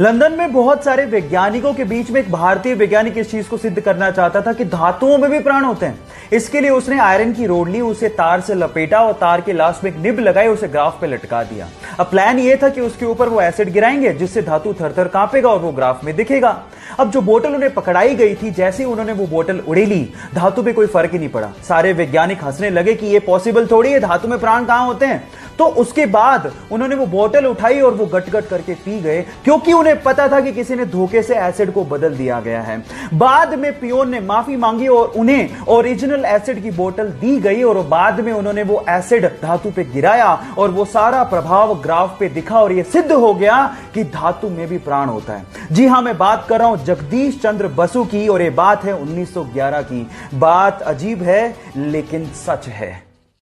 London में बहुत सारे वैज्ञानिकों के बीच में एक भारतीय वैज्ञानिक इस चीज को सिद्ध करना चाहता था कि धातुओं में भी प्राण होते हैं। इसके लिए उसने आयरन की रोड ली, उसे तार से लपेटा और तार के लास्ट में एक निब लगाई, उसे ग्राफ पे लटका दिया। अब प्लान ये था कि उसके ऊपर वो एसिड गिराएंगे जिससे धातु थर-थर कांपेगा और वो ग्राफ में दिखेगा। अब जो बोतल उन्हें पकड़ाई गई थी, जैसे ही उन्होंने वो बोतल उड़ेली, धातु पे कोई फर्क ही नहीं पड़ा। सारे वैज्ञानिक हंसने लगे कि ये पॉसिबल थोड़ी है, धातु में प्राण कहां होते हैं। तो उसके बाद उन्होंने वो बोतल उठाई और वो गट-गट करके पी गए, क्योंकि उन्हें पता था कि किसी ने धोखे से एसिड को बदल दिया गया है। बाद में पियोन ने माफी मांगी और उन्हें ओरिजिनल एसिड की बोतल दी गई और बाद में उन्होंने वो एसिड धातु पे गिराया और वो सारा प्रभाव ग्राफ पे दिखा और ये सिद्ध हो गया कि धातु में भी प्राण होता है। जी हां, मैं बात कर रहा हूं जगदीश चंद्र बसु की और ये बात है 1911 की। बात अजीब है लेकिन सच है।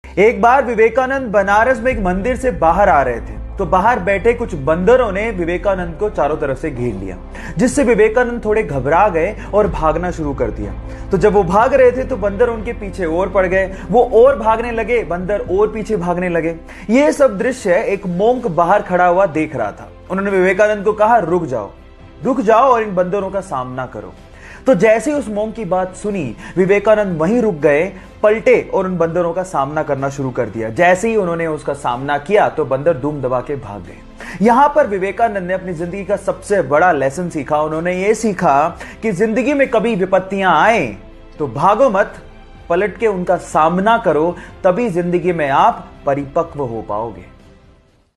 एक बार विवेकानंद बनारस में एक मंदिर से बाहर आ रहे थे, तो बाहर बैठे कुछ बंदरों ने विवेकानंद को चारों तरफ से घेर लिया, जिससे विवेकानंद थोड़े घबरा गए और भागना शुरू कर दिया। तो जब वो भाग रहे थे तो बंदर उनके पीछे और पड़ गए, वो और भागने लगे, बंदर और पीछे भागने लगे। ये सब दृश्य एक मोंक बाहर खड़ा हुआ देख रहा था। उन्होंने विवेकानंद को कहा, रुक जाओ और इन बंदरों का सामना करो। तो जैसे ही उस मोंक की बात सुनी, विवेकानंद वहीं रुक गए, पलटे और उन बंदरों का सामना करना शुरू कर दिया। जैसे ही उन्होंने उसका सामना किया तो बंदर धूम दबा के भाग गए। यहां पर विवेकानंद ने अपनी जिंदगी का सबसे बड़ा लेसन सीखा। उन्होंने ये सीखा कि जिंदगी में कभी विपत्तियां आए तो भागो मत, पलट के उनका सामना करो, तभी जिंदगी में आप परिपक्व हो पाओगे।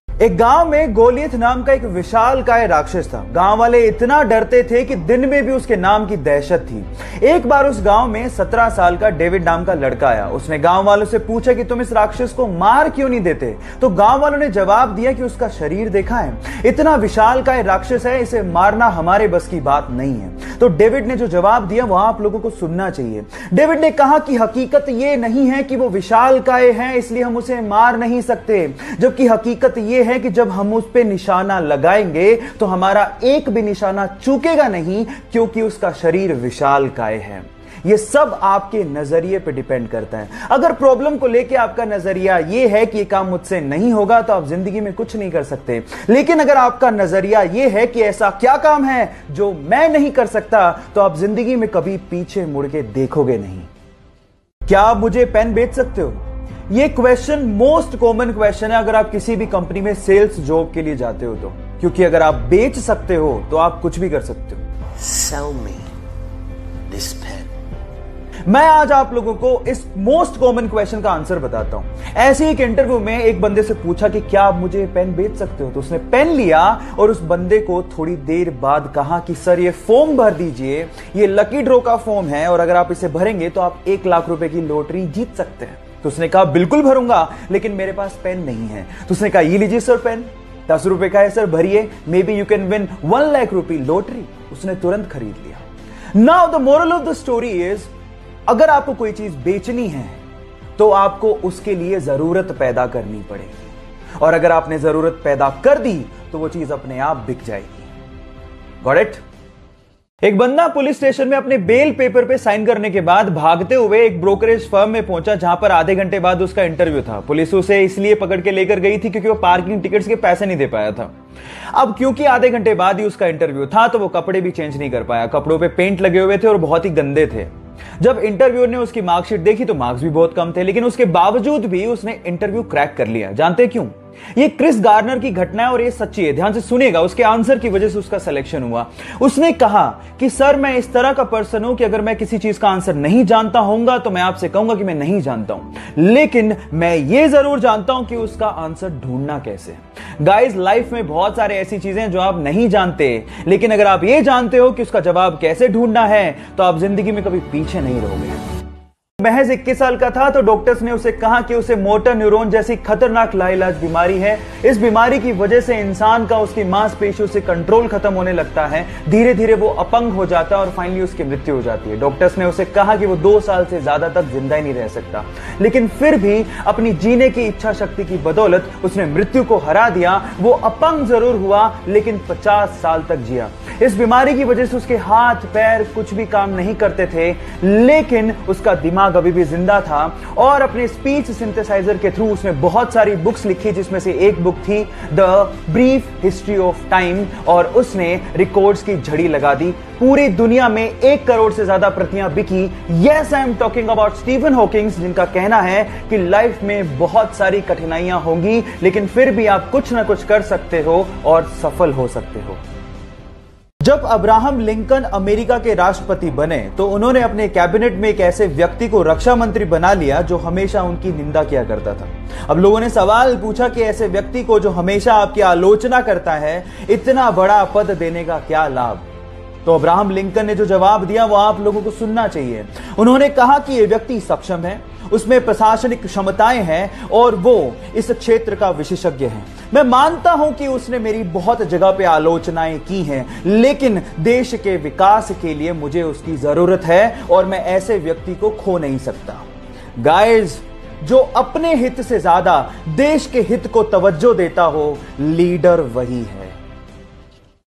एक गांव में गोलियत नाम का एक विशालकाय राक्षस था। गांव वाले इतना डरते थे कि दिन में भी उसके नाम की दहशत थी। एक बार उस गांव में 17 साल का डेविड नाम का लड़का आया। उसने गांव वालों से पूछा कि तुम इस राक्षस को मार क्यों नहीं देते। तो गांव वालों ने जवाब दिया कि उसका शरीर देखा है, इतना विशालकाय राक्षस है, इसे मारना हमारे बस की बात नहीं है। तो डेविड ने जो जवाब दिया वह आप लोगों को सुनना चाहिए। डेविड ने कहा कि हकीकत यह नहीं है कि वो विशालकाय है इसलिए हम उसे मार नहीं सकते, जबकि हकीकत यह है कि जब हम उस पे निशाना लगाएंगे तो हमारा एक भी निशाना चूकेगा नहीं, क्योंकि उसका शरीर विशालकाय है। ये सब आपके नजरिए पे डिपेंड करता है। अगर प्रॉब्लम को लेके आपका नजरिया ये है कि ये काम मुझसे नहीं होगा तो आप जिंदगी में कुछ नहीं कर सकते। लेकिन अगर आपका नजरिया ये है कि ऐसा क्या काम है जो मैं नहीं कर सकता, तो आप जिंदगी में कभी पीछे मुड़ के देखोगे नहीं। क्या आप मुझे पेन बेच सकते हो? ये क्वेश्चन मोस्ट कॉमन क्वेश्चन है अगर आप किसी भी कंपनी में सेल्स जॉब के लिए जाते हो तो, क्योंकि अगर आप बेच सकते हो तो आप कुछ भी कर सकते हो। Sell me this pen. मैं आज आप लोगों को इस मोस्ट कॉमन क्वेश्चन का आंसर बताता हूं। ऐसे एक इंटरव्यू में एक बंदे से पूछा कि क्या आप मुझे पेन बेच सकते हो, तो उसने पेन लिया और उस बंदे को थोड़ी देर बाद कहा कि सर ये फॉर्म भर दीजिए, ये लकी ड्रॉ का फॉर्म है और अगर आप इसे भरेंगे तो आप 1 लाख रुपए की लॉटरी जीत सकते हैं। तो उसने कहा बिल्कुल भरूंगा, लेकिन मेरे पास पेन नहीं है। तो उसने कहा ये लीजिए सर पेन, 10 रुपए का है सर, भरिए, may be you can win 1 lakh rupee lottery. उसने तुरंत खरीद लिया। Now the moral of the story is, अगर आपको कोई चीज बेचनी है तो आपको उसके लिए जरूरत पैदा करनी पड़ेगी, और अगर आपने जरूरत पैदा कर दी तो वो चीज अपने आप बिक जाएगी। Got it? एक बंदा पुलिस स्टेशन में अपने बेल पेपर पे साइन करने के बाद भागते हुए एक ब्रोकरेज फर्म में पहुंचा, जहां पर आधे घंटे बाद उसका इंटरव्यू था। पुलिस उसे इसलिए पकड़ के लेकर गई थी क्योंकि वो पार्किंग टिकट्स के पैसे नहीं दे पाया था। अब क्योंकि आधे घंटे बाद ही उसका इंटरव्यू था तो वो कपड़े भी चेंज नहीं कर पाया। कपड़ों पे पेंट लगे हुए थे और बहुत ही गंदे थे। जब इंटरव्यूअर ने उसकी मार्कशीट देखी तो मार्क्स भी बहुत कम थे, लेकिन उसके बावजूद भी उसने इंटरव्यू क्रैक कर लिया। जानते क्यों? ये क्रिस गार्नर की घटना है और ये सच्ची है, ध्यान से सुनिएगा। उसके आंसर की वजह से उसका सिलेक्शन हुआ। उसने कहा कि सर मैं इस तरह का पर्सन हूं कि अगर मैं किसी चीज का आंसर नहीं जानता होऊंगा तो मैं आपसे कहूंगा कि मैं नहीं जानता हूं, लेकिन मैं ये जरूर जानता हूं कि उसका आंसर ढूंढना कैसे। गाइस, लाइफ में बहुत सारे ऐसी चीजें हैं जो आप नहीं जानते, लेकिन अगर आप ये जानते हो कि उसका जवाब कैसे ढूंढना है तो आप जिंदगी में कभी पीछे नहीं रहोगे। महज 21 साल का था तो डॉक्टर्स ने उसे कहा कि उसे मोटर न्यूरॉन जैसी खतरनाक लाइलाज बीमारी है। इस बीमारी की वजह से इंसान का उसकी मांसपेशियों से कंट्रोल खत्म होने लगता है, धीरे धीरे वो अपंग हो जाता है और फाइनली उसकी मृत्यु हो जाती है। डॉक्टर्स ने उसे कहा कि वो 2 साल से ज्यादा तक जिंदा ही नहीं रह सकता, लेकिन फिर भी अपनी जीने की इच्छा शक्ति की बदौलत उसने मृत्यु को हरा दिया। वो अपंग जरूर हुआ लेकिन 50 साल तक जिया। इस बीमारी की वजह से उसके हाथ पैर कुछ भी काम नहीं करते थे, लेकिन उसका दिमाग अभी भी जिंदा था और अपने स्पीच सिंथेसाइजर के थ्रू उसने बहुत सारी बुक्स लिखी, जिसमें से एक बुक थी the brief history of time, और उसने रिकॉर्ड्स की झड़ी लगा दी। पूरी दुनिया में 1 करोड़ से ज्यादा प्रतियां बिकी। Yes, I am talking about Stephen Hawkings, जिनका कहना है कि लाइफ में बहुत सारी कठिनाइयां होंगी, लेकिन फिर भी आप कुछ ना कुछ कर सकते हो और सफल हो सकते हो। जब अब्राहम लिंकन अमेरिका के राष्ट्रपति बने तो उन्होंने अपने कैबिनेट में एक ऐसे व्यक्ति को रक्षा मंत्री बना लिया जो हमेशा उनकी निंदा किया करता था। अब लोगों ने सवाल पूछा कि ऐसे व्यक्ति को जो हमेशा आपकी आलोचना करता है, इतना बड़ा पद देने का क्या लाभ? तो अब्राहम लिंकन ने जो जवाब दिया वो आप लोगों को सुनना चाहिए। उन्होंने कहा कि यह व्यक्ति सक्षम है, उसमें प्रशासनिक क्षमताएं हैं और वो इस क्षेत्र का विशेषज्ञ है। मैं मानता हूं कि उसने मेरी बहुत जगह पे आलोचनाएं की हैं, लेकिन देश के विकास के लिए मुझे उसकी जरूरत है और मैं ऐसे व्यक्ति को खो नहीं सकता। गाइस, जो अपने हित से ज्यादा देश के हित को तवज्जो देता हो, लीडर वही है।